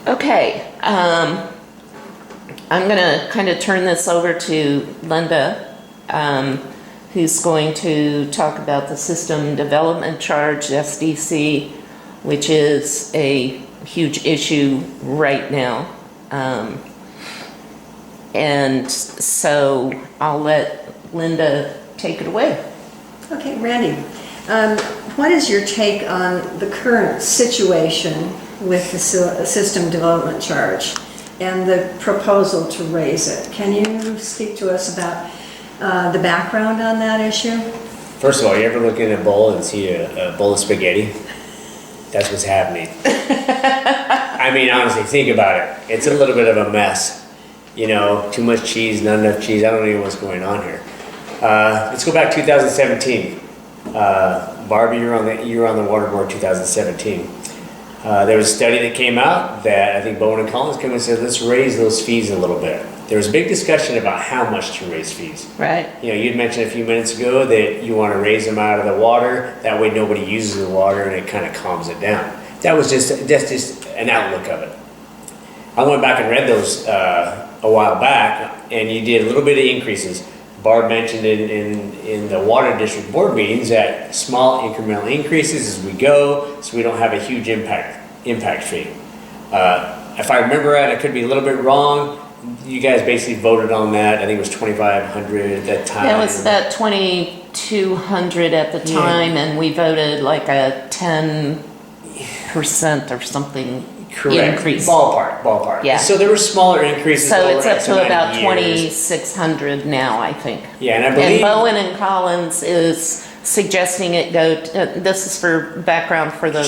Okay, I'm gonna kind of turn this over to Linda, who's going to talk about the system development charge, SDC, which is a huge issue right now. And so I'll let Linda take it away. Okay, Randy, what is your take on the current situation with the system development charge and the proposal to raise it? Can you speak to us about the background on that issue? First of all, you ever look in a bowl and see a bowl of spaghetti? That's what's happening. I mean, honestly, think about it. It's a little bit of a mess. You know, too much cheese, not enough cheese. I don't know what's going on here. Let's go back to 2017. Barbie, you were on the water board 2017. There was a study that came out that I think Bowen and Collins came and said, let's raise those fees a little bit. There was a big discussion about how much to raise fees. Right. You know, you'd mentioned a few minutes ago that you want to raise them out of the water. That way nobody uses the water and it kind of calms it down. That was just an outlook of it. I went back and read those a while back, and you did a little bit of increases. Barb mentioned in the water district board meetings that small incremental increases as we go, so we don't have a huge impact fee. If I remember right, I could be a little bit wrong. You guys basically voted on that. I think it was 2,500 at that time. Yeah, it was about 2,200 at the time, and we voted like a 10% or something. Correct. Increase. Ballpark. Yeah. So there were smaller increases. So it's up to about 2,600 2,600 now, I think. Yeah, and I believe. And Bowen and Collins is suggesting it go. This is for background for the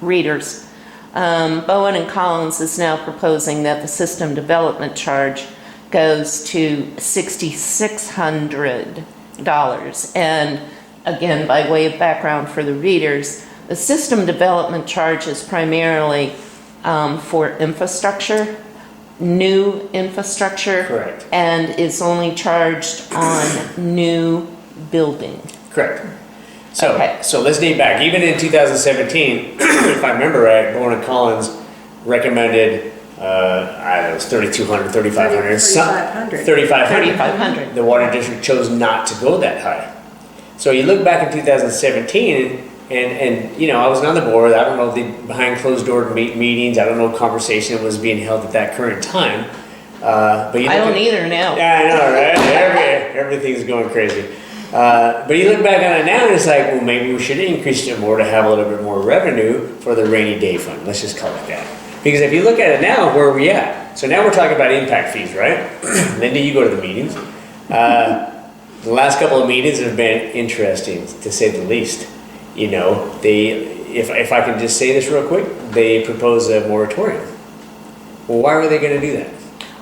readers. Bowen and Collins is now proposing that the system development charge goes to $6,600. And again, by way of background for the readers, the system development charge is primarily for infrastructure, new infrastructure. Correct. And is only charged on new building. Correct. So let's date back. Even in 2017, if I remember right, Bowen and Collins recommended, I don't know, it was 3,200, 3,500. 3,500. The water district chose not to go that high. So you look back in 2017, and you know, I wasn't on the board. I don't know the behind closed door meetings. I don't know conversation was being held at that current time. But you I don't either now. Yeah, I know, right? Everything's going crazy. But you look back on it now and it's like, well, maybe we should increase it more to have a little bit more revenue for the rainy day fund. Let's just call it that. Because if you look at it now, where are we at? So now we're talking about impact fees, right? Linda, you go to the meetings. The last couple of meetings have been interesting, to say the least. You know, if I can just say this real quick, they propose a moratorium. Well, why were they going to do that?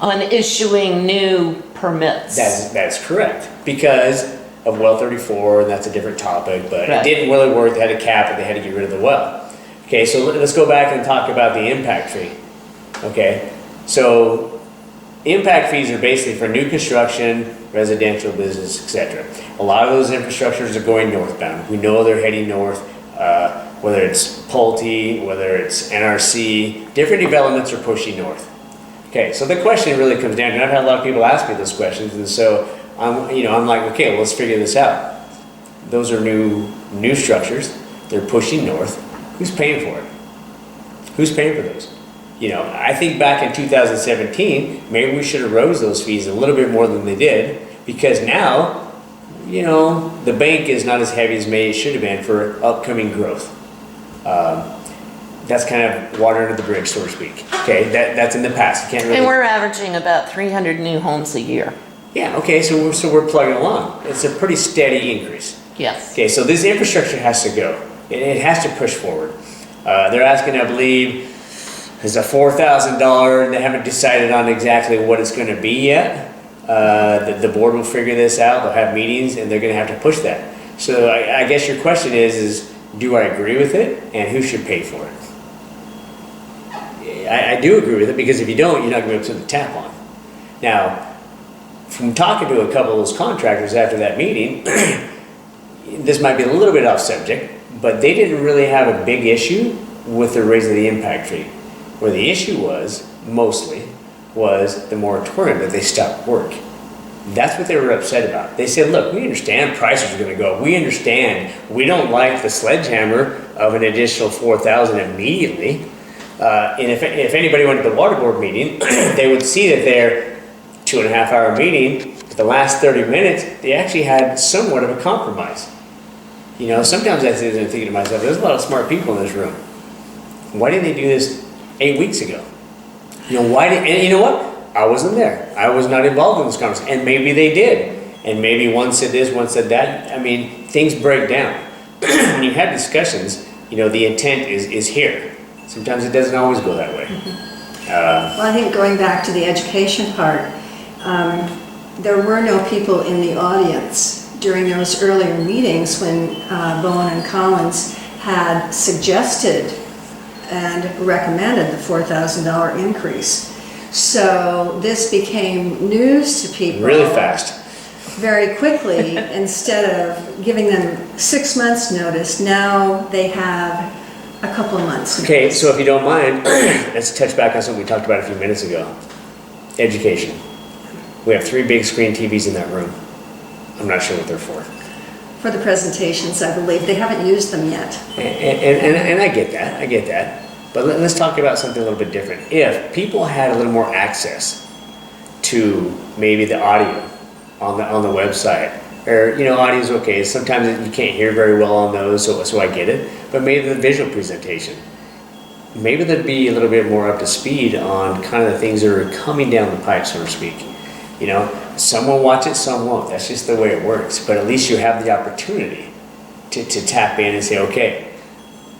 On issuing new permits. That's correct. Because of well 34, and that's a different topic, but Right. It didn't really work. They had to cap it. They had to get rid of the well. Okay, so let's go back and talk about the impact fee. Okay, so impact fees are basically for new construction, residential, business, etc. A lot of those infrastructures are going northbound. We know they're heading north, whether it's Pulte, whether it's NRC, different developments are pushing north. Okay, so the question really comes down, and I've had a lot of people ask me those questions, and so I'm like, okay, well, let's figure this out. Those are new structures. They're pushing north. Who's paying for it? Who's paying for those? You know, I think back in 2017, maybe we should have rose those fees a little bit more than they did, because now, you know, the bank is not as heavy as maybe it should have been for upcoming growth. That's kind of water under the bridge, so to speak. Okay, that's in the past. You can't really. And we're averaging about 300 new homes a year. Yeah. Okay. So we're plugging along. It's a pretty steady increase. Yes. Okay. So this infrastructure has to go. It has to push forward. They're asking, I believe, is a $4,000. They haven't decided on exactly what it's going to be yet. The board will figure this out. They'll have meetings, and they're going to have to push that. So I guess your question is do I agree with it, and who should pay for it? I do agree with it, because if you don't, you're not going to be able to put the tap on. Now, from talking to a couple of those contractors after that meeting, this might be a little bit off subject, but they didn't really have a big issue with the raise of the impact fee. Where the issue was, mostly, was the moratorium that they stopped work. That's what they were upset about. They said, look, we understand prices are gonna go up. We understand, we don't like the sledgehammer of an additional 4,000 immediately. And if anybody went to the water board meeting, they would see that their 2.5 hour meeting, for the last 30 minutes, they actually had somewhat of a compromise. You know, sometimes I sit there and thinking to myself, there's a lot of smart people in this room. Why didn't they do this 8 weeks ago? You know, and you know what? I wasn't there. I was not involved in this conversation. And maybe they did. And maybe one said this, one said that. I mean, things break down. When you have discussions, you know, the intent is here. Sometimes it doesn't always go that way. Well, I think going back to the education part, there were no people in the audience during those earlier meetings when Bowen and Collins had suggested and recommended the $4,000 increase. So this became news to people. Really fast. Very quickly. Instead of giving them 6 months notice, now they have a couple of months. Okay, so if you don't mind, let's touch back on something we talked about a few minutes ago. Education. We have 3 big screen TVs in that room. I'm not sure what they're for. For the presentations, I believe. They haven't used them yet. And I get that. But let's talk about something a little bit different. If people had a little more access to maybe the audio on the website, or, you know, audio's okay. Sometimes you can't hear very well on those, so I get it. But maybe the visual presentation, maybe they'd be a little bit more up to speed on kind of the things that are coming down the pipe, so to speak. You know, some will watch it, some won't. That's just the way it works. But at least you have the opportunity to tap in and say, okay,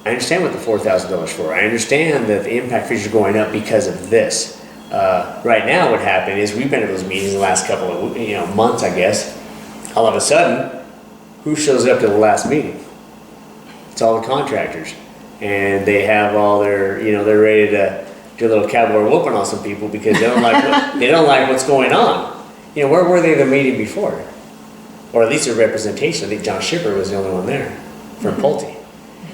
I understand what the $4,000 for. I understand that the impact fees are going up because of this. Right now, what happened is we've been at those meetings the last couple of months, I guess. All of a sudden, who shows up to the last meeting? It's all the contractors, and they have all their, they're ready to do a little cowboy whooping on some people because they don't like what's going on. You know, where were they the meeting before? Or at least a representation. I think John Shipper was the only one there from Pulte.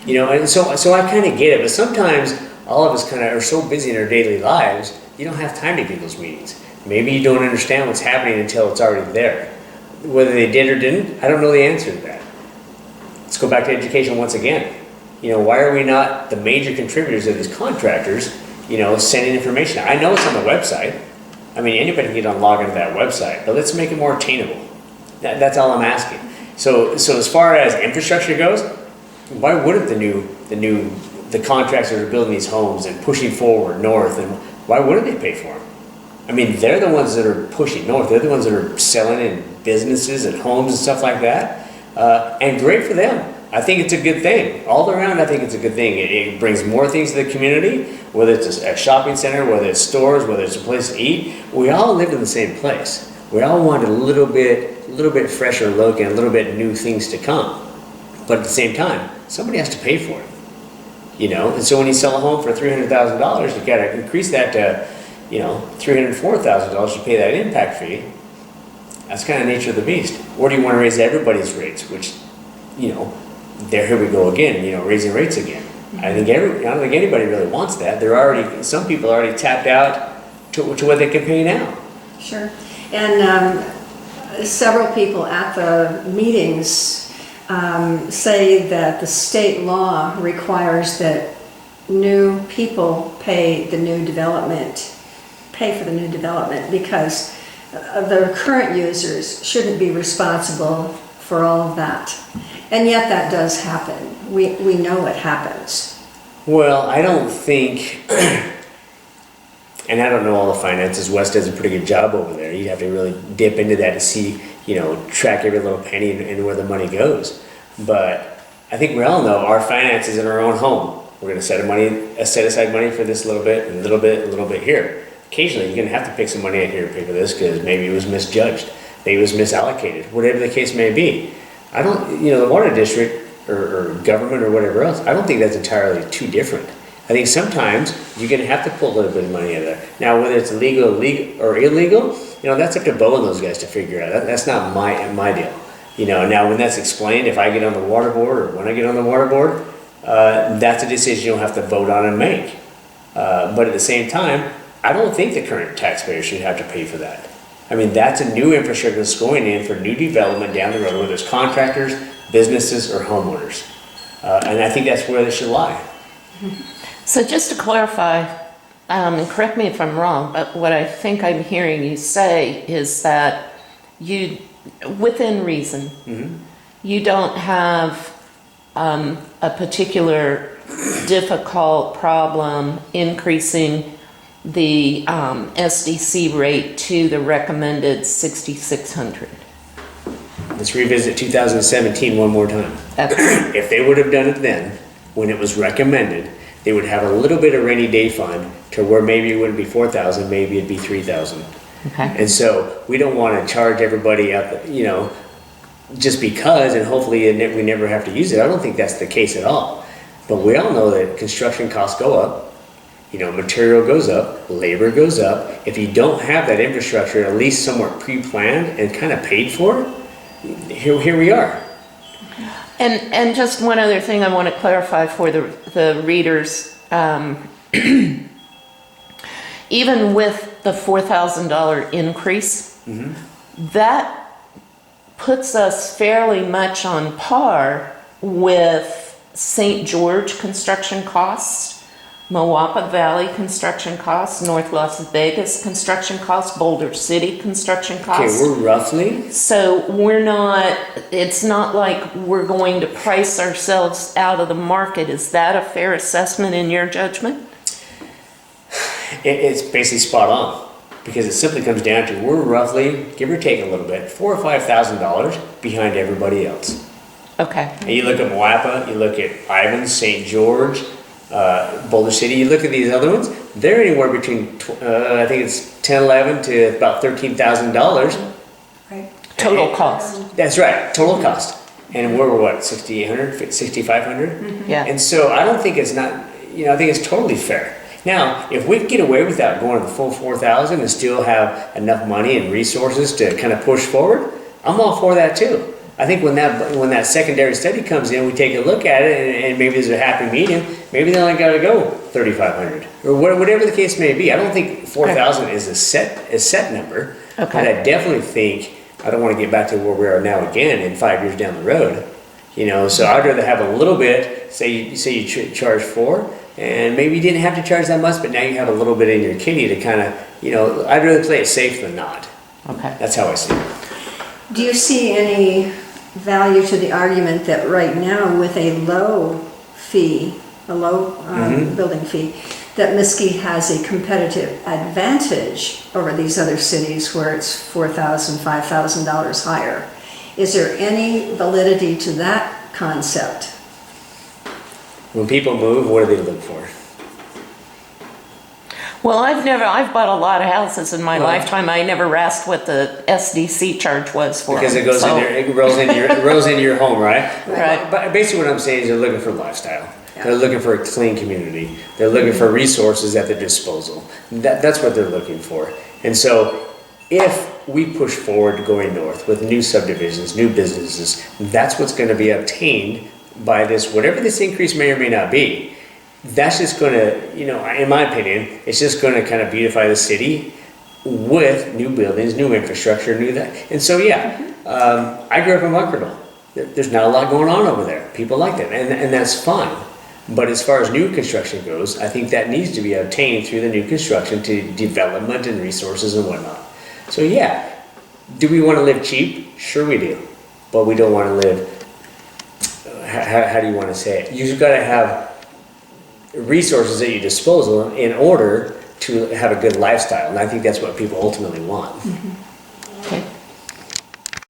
You know, and so I kind of get it, but sometimes all of us kind of are so busy in our daily lives, you don't have time to get those meetings. Maybe you don't understand what's happening until it's already there. Whether they did or didn't, I don't know the answer to that. Let's go back to education once again. You know, why are we not the major contributors of these contractors, sending information? I know it's on the website. I mean, anybody can get on log into that website, but let's make it more attainable. That's all I'm asking. So as far as infrastructure goes, why wouldn't the contractors that are building these homes and pushing forward north, and why wouldn't they pay for them? I mean, they're the ones that are pushing north. They're the ones that are selling in businesses and homes and stuff like that. And great for them. I think it's a good thing. All around, I think it's a good thing. It brings more things to the community, whether it's a shopping center, whether it's stores, whether it's a place to eat. We all lived in the same place. We all wanted a little bit fresher look and a little bit new things to come. But at the same time, somebody has to pay for it. And so when you sell a home for $300,000, you got to increase that to, $304,000 to pay that impact fee. That's kind of the nature of the beast. Or do you want to raise everybody's rates, which, here we go again, raising rates again. I don't think anybody really wants that. Some people are already tapped out to what they can pay now. Sure. And several people at the meetings say that the state law requires that new people pay for the new development because the current users shouldn't be responsible for all of that. And yet that does happen. We know it happens. Well, I don't think, and I don't know all the finances. Wes does a pretty good job over there. You have to really dip into that to see, track every little penny and where the money goes. But I think we all know our finances in our own home. We're going to set aside money for this little bit, and a little bit here. Occasionally, you're going to have to pick some money out here to pay for this because maybe it was misjudged, maybe it was misallocated, whatever the case may be. I don't, the water district or government or whatever else, I don't think that's entirely too different. I think sometimes you're going to have to pull a little bit of money out of there. Now, whether it's legal or illegal, that's up to Bo and those guys to figure out. That's not my deal. Now when that's explained, if I get on the water board or when I get on the water board, that's a decision you'll have to vote on and make. But at the same time, I don't think the current taxpayer should have to pay for that. I mean, that's a new infrastructure that's going in for new development down the road, whether it's contractors, businesses, or homeowners. And I think that's where they should lie. So just to clarify, and correct me if I'm wrong, but what I think I'm hearing you say is that you, within reason, you don't have a particular difficult problem increasing the SDC rate to the recommended 6,600. Let's revisit 2017 one more time. Okay. If they would have done it then, when it was recommended, they would have a little bit of rainy day fund to where maybe it wouldn't be 4,000, maybe it'd be 3,000. Okay. And so we don't want to charge everybody up, just because, and hopefully we never have to use it. I don't think that's the case at all. But we all know that construction costs go up, material goes up, labor goes up. If you don't have that infrastructure at least somewhat pre-planned and kind of paid for, here we are. And just one other thing I want to clarify for the readers. Even with the $4,000 increase, that puts us fairly much on par with St. George construction costs, Moapa Valley construction costs, North Las Vegas construction costs, Boulder City construction costs. Okay, we're roughly. So it's not like we're going to price ourselves out of the market. Is that a fair assessment in your judgment? It's basically spot on, because it simply comes down to we're roughly, give or take a little bit, $4,000 or $5,000 behind everybody else. Okay. And you look at Moapa, you look at Ivins, St. George, Boulder City, you look at these other ones, they're anywhere between, I think it's $10,000, $11,000 to about $13,000. Right. Total cost. That's right, total cost. And we're what, 6,800, 6,500? Yeah. And so I don't think it's not, I think it's totally fair. Now, if we get away without going to the full 4,000 and still have enough money and resources to kind of push forward, I'm all for that too. I think when that secondary study comes in, we take a look at it and maybe there's a happy medium. Maybe they only got to go 3,500 or whatever the case may be. I don't think 4,000 is a set number. Okay. But I definitely think, I don't want to get back to where we are now again in 5 years down the road. So I'd rather have a little bit, say you charge 4, and maybe you didn't have to charge that much, but now you have a little bit in your kitty to kind of, I'd rather play it safe than not. Okay. That's how I see it. Do you see any value to the argument that right now with a low fee, building fee, that Mesquite has a competitive advantage over these other cities where it's $4,000, $5,000 higher? Is there any validity to that concept? When people move, what do they look for? Well, I've bought a lot of houses in my Well, lifetime. I never asked what the SDC charge was for Because them, it goes so- in there, it rolls into your home, right? Right. But basically what I'm saying is they're looking for lifestyle. Yeah. They're looking for a clean community. They're looking for resources at their disposal. That's what they're looking for. And so if we push forward going north with new subdivisions, new businesses, that's what's going to be obtained by this, whatever this increase may or may not be. That's just going to, in my opinion, it's just going to kind of beautify the city with new buildings, new infrastructure, new that. And so, I grew up in Muckerdall. There's not a lot going on over there. People like that, and that's fun. But as far as new construction goes, I think that needs to be obtained through the new construction to development and resources and whatnot. So do we want to live cheap? Sure we do. But we don't want to live, how do you want to say it? You've got to have resources at your disposal in order to have a good lifestyle. And I think that's what people ultimately want. Okay.